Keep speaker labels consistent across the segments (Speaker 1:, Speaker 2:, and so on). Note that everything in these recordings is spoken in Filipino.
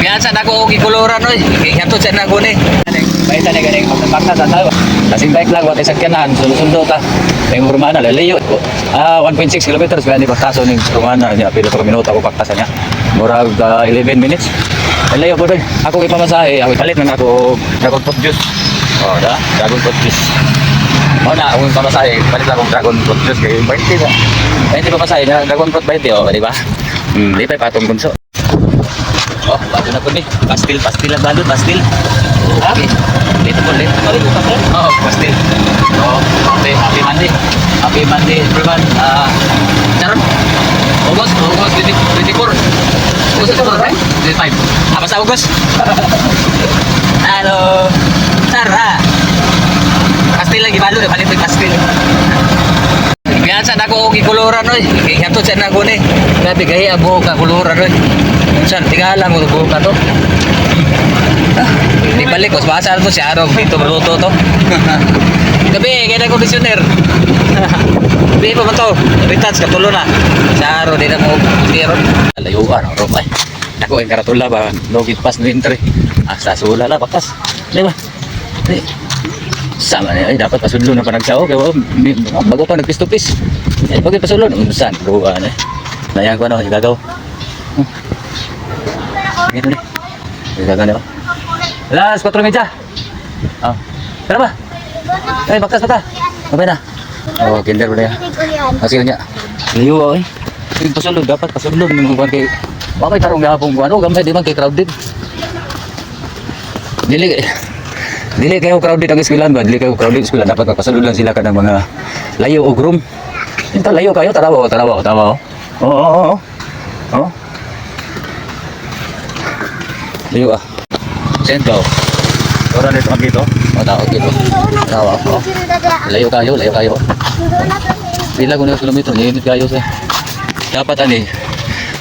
Speaker 1: Yan sa nako gikuluran oy. Gihatod sa nako ni. Baita ni ganing magpakta sa tayo. Kasing bike lang wat sakyanan sundo ta. May urmana lalayo. 1.6 kilometers ba ni paktaso ning urmana niya pila ka minuto ako paktasan niya. Murag 11 minutes. Lalayo po doy. Ako ipamasahe, ako palit na ako dragon fruit juice. Oh, da, dragon fruit juice. Oh na, ako pamasahe, palit lang akong dragon fruit juice kay 20 ba. Hindi pa masahe na dragon fruit 20 oh, di ba? Lipay patong bunso. Oh, bago na po ni. Pastil ang balon, pastil. Okay. Dito po, dito. Oh, pastil. Oh, happy Monday. Happy Monday, everyone. Charon. August 24. August 24, right? 25. Apa sa August? Halo. Tara. Pastil lagi balon, balik ng pastil. Yan sa nako gikuluran oy. Gihatod sa nako ni. Grabe gahi abo ka kuluran oy. Unsan tingala mo ko ka to. Di balik ko basa to si Araw dito bruto to. Gabi kay na conditioner. Di pa man to. Retouch ka tulo na. Sa Araw di na mo tiron. Layuan ro ay. Nako ang karatula ba no git pas no entry. Sa sula la bakas. Di ba? Di. Sama niya, ay dapat pasudlo na pa nagsao kaya bago pa nagpistupis ay pag pasulon, unsan buwan eh nayan ko ano, igagaw ito ni igagaw niyo alas 4:30 tara ba? Ay baktas pa ta mabay na kinder mo na yan kasi niya liyo ay pasulog dapat pasulog ng buwan kay bakit tarong gahapong buwan gamay di man kay crowded Dili kayo crowded ang eskwelahan ba? Dili kayo crowded eskwelahan. Dapat magpasalud lang sila ka ng mga layo o groom. Ito layo kayo, tarawa. Oo. Layo Sento. Ora dito ang dito. Tao dito. Tarawa. Layo kayo. Pila ko na kilometro, niinit kayo sa. Dapat ani.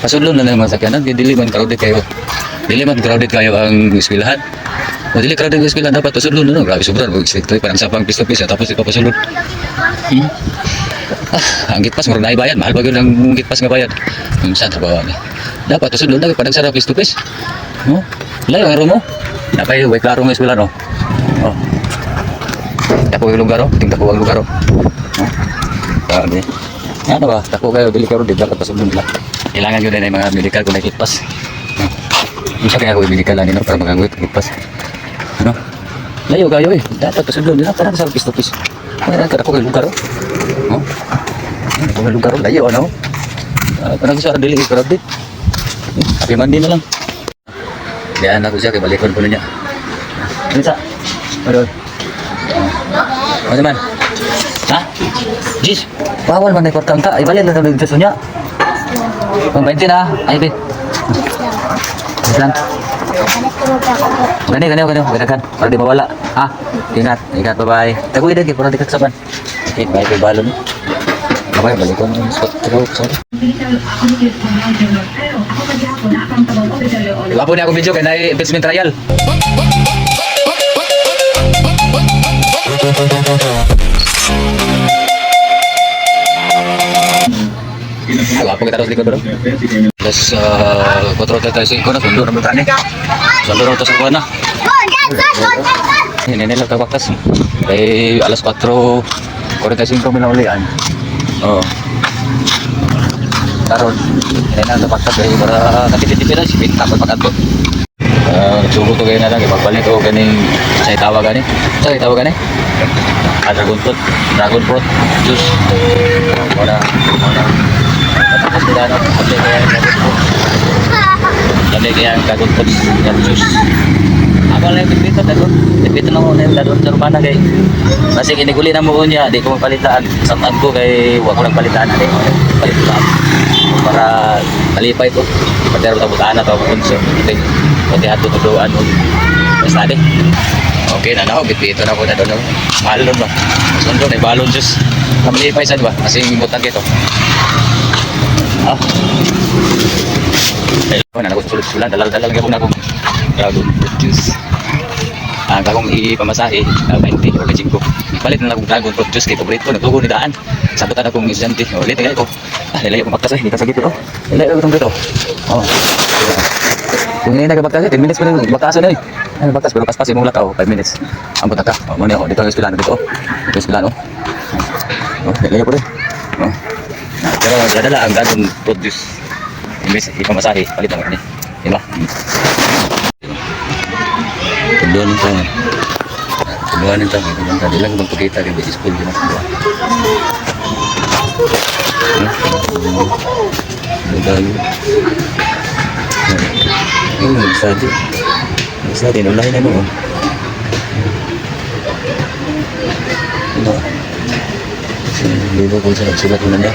Speaker 1: Pasulod na ng mga sakyanan, dili man crowded kayo. Dili man crowded kayo ang eskwelahan. O dili crowded ng eskwelahan dapat pasulod no. Grabe sobra stricto parang sa pang pisto-pisto tapos ipapasulod. Ang gitpas murag naibayad, mahal ba gyud ang gitpas nga bayad. Sa trabaho ni. Dapat pasulod na pag nagsara pisto-pis. No? Layo ang mo. Napay way klaro ng eskwelahan no. Oh. Tako yung lugar tingnan ko ang lugar Grabe. Ano ba? Tako kayo dili kayo dapat pasulod nila. Kailangan yun na yung mga medical kung nakitpas. Isa kaya ako medical lang para magangwit kitpas. Ano? Layo kayo eh. Dapat pasulod nila. Parang sa pistopis. Parang ako kay lugar oh. Ako kay lugar layo ano? Parang sa dili crowded. Happy Monday na lang. Diyan ako siya kay balikon ko niya. Ano sa? Ano? Ano man? Ha? Jis, bawal man na kwartang ka. Ay, balik na sa nagsasun niya. Pang 20 na. Ay, bit. Lang. Gani. Ganakan. Para di mawala. Ha? Ingat. Bye-bye. Tagoy din. Para di kaksaban. Okay, bye. Kay balon. Bye-bye. Balik ko ng spot. Sorry. Iwapo niya ako video kaya na investment trial. Iwapo kita terus likod bro. Plus 4:35 na sundo naman tani. Sundo na ito sa kuha na. Hindi lang kagwakas. Kaya alas 4:45 na ulian. Oo. Karon, hindi na ito paktas kaya para katipid-tipid na sipit tapos pagkanto. Sugo to kayo na lang, ipagbalik ko ganing sa itawa gani. Dragon fruit juice. Wala. Tapos nila na kaya ang dragon fruit juice. Ako lang dito na mo na daron sa rumana kay kasi kiniguli na mo niya, di ko magpalitaan. Samad ko kay wa ko lang palitaan ani. Palitan para malipay ko. Padero ta butaan to kunso. Okay. Pati ato to doan mo. Basta di. Okay na na, bit-bito na ko na doon. Balon ba? Sundo na balon juice. Malipay sad ba? Kasi imutan kito. Ko na sulit-sulan dalal-dalal gyud na ko. Dragon fruit juice. Kagong ipamasahe 20 o 5. Palit na lang dragon fruit juice kay paborito ko nagtugo ni daan. Sabutan akong estudyante. Ulit ko. Layo ko magkasay, hindi ka sa gito. Layo ko tong dito. Kung hindi nagabaktas, 10 minutes pa rin baktasan na eh. Ay, baktas, pero paspas yung lakaw, 5 minutes. Ang punta ka. O, muna ako. Dito ang eskwilano dito. Dito ang eskwilano. O, nilagay po rin. O. Pero dadala ang ganong produce. Imbes, ipamasahe, palitan mo ni. Diba? Tuduan nito. Tuduan nito. Hindi lang magpagkita kaya di school. Diba? Dali. Ini nagsadya. Nagsadya, nulahin na mo. Ano? Hindi ba kung saan nagsulat mo na niya?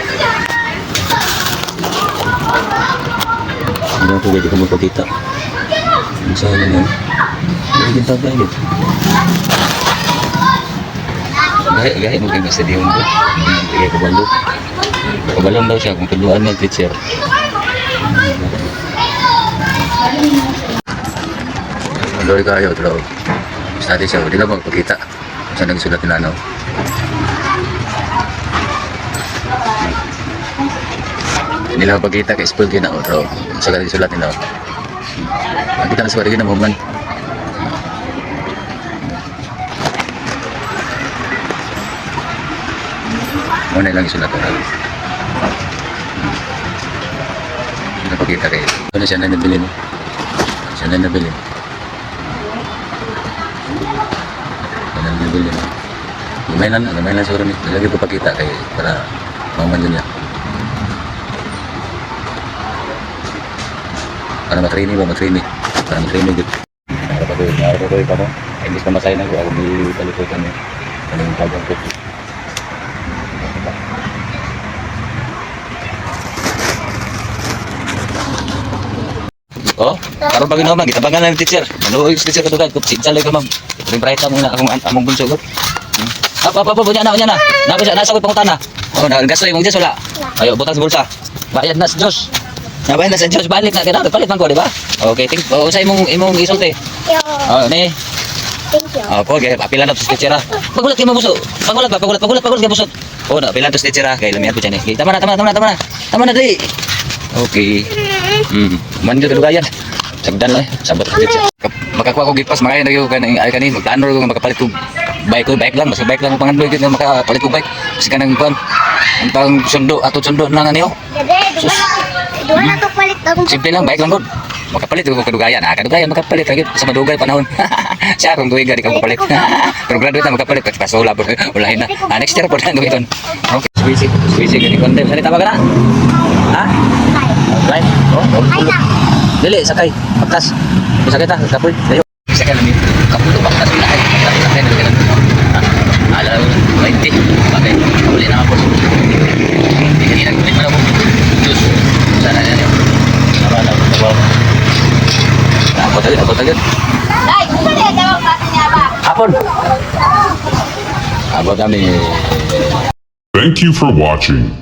Speaker 1: Hindi ako pwede ka magpakita. Ang saan na yun? Hindi din tabay yun. Gaya mo kayo sa diyon ko. Hindi kayo kabalo. Kabalong daw siya kung tuduan ng teacher. Doy kayo, pero sa atin siya, hindi lang magpakita sa nagsulat nila, no? Hindi lang magpakita kay school kina, pero sa nagsulat nila. Nakita na sa parigin ng human. Muna lang isulat nila. Hindi napakita kayo. Ano siya na nabili, no? Siya na nabili. Nabili na. Gamay lang siguro nito. Lagi ko pakita kay para maman niya. Para matraining ba? Para matraining dito. Narapagoy pa mo. Imbis na masaya na ko. Ako may talikutan niya. Ano yung tagang ko. Oh, karon pag ginawa kita bangan ng teacher. Ano yung teacher kadugay ko sinsal ka ma'am. Ring bright mo na among bunso ko. Apa bunya na. Nako siya nasa ko pangutana. Oh, nagasoy mong Diyos wala. Ayo butang sa bulsa. Bayad na sa Diyos. Bayad na sa Diyos balik na kada palit man ko, di ba? Okay, thank you. Sa imong isulti. Oh, ni.
Speaker 2: Thank you.
Speaker 1: Oh, pag apila na sa teacher. Pagulat kay mabuso. Pagulat kay busot. Oh, na apila to sa teacher kay lamihan ko diyan eh. Tama na dali. Okay. Man gyud kadugayan. Sagdan lang, sabot ka dito. Makakuha ko gipas makaya na yung kanin, magplano ko makapalit ko bike lang, mas bike lang pangandoy gid nga makapalit ko bike. Kasi kanang kuan, ang pang sundo nang ano.
Speaker 2: Dua na to palit akong
Speaker 1: Simple lang, bike lang gud. Makapalit ko kadugayan, kadugayan makapalit lagi sa madugay panahon. Siya kung duwiga di ka makapalit. Pero graduate na makapalit pati pasola po ulahin na. Next year po na gamiton. Okay, swisi gani content. Salita ba kana? Ha? Right? Oh,
Speaker 2: ay na.
Speaker 1: dili sakay. Pagkas. Sakay ta, kapoy. Dayo. Sakay na ni. Kapulo pagkas na ay. Sakay na ganun. Ala, 20. Bakit? Uli na ako. Hindi na kulit man ako. Diyos. Sana yan yun. Narala ko ba? Ako tagad.
Speaker 2: Dai, kung ba niya daw kasi niya ba?
Speaker 1: Hapon. Ako kami.
Speaker 3: Thank you for watching.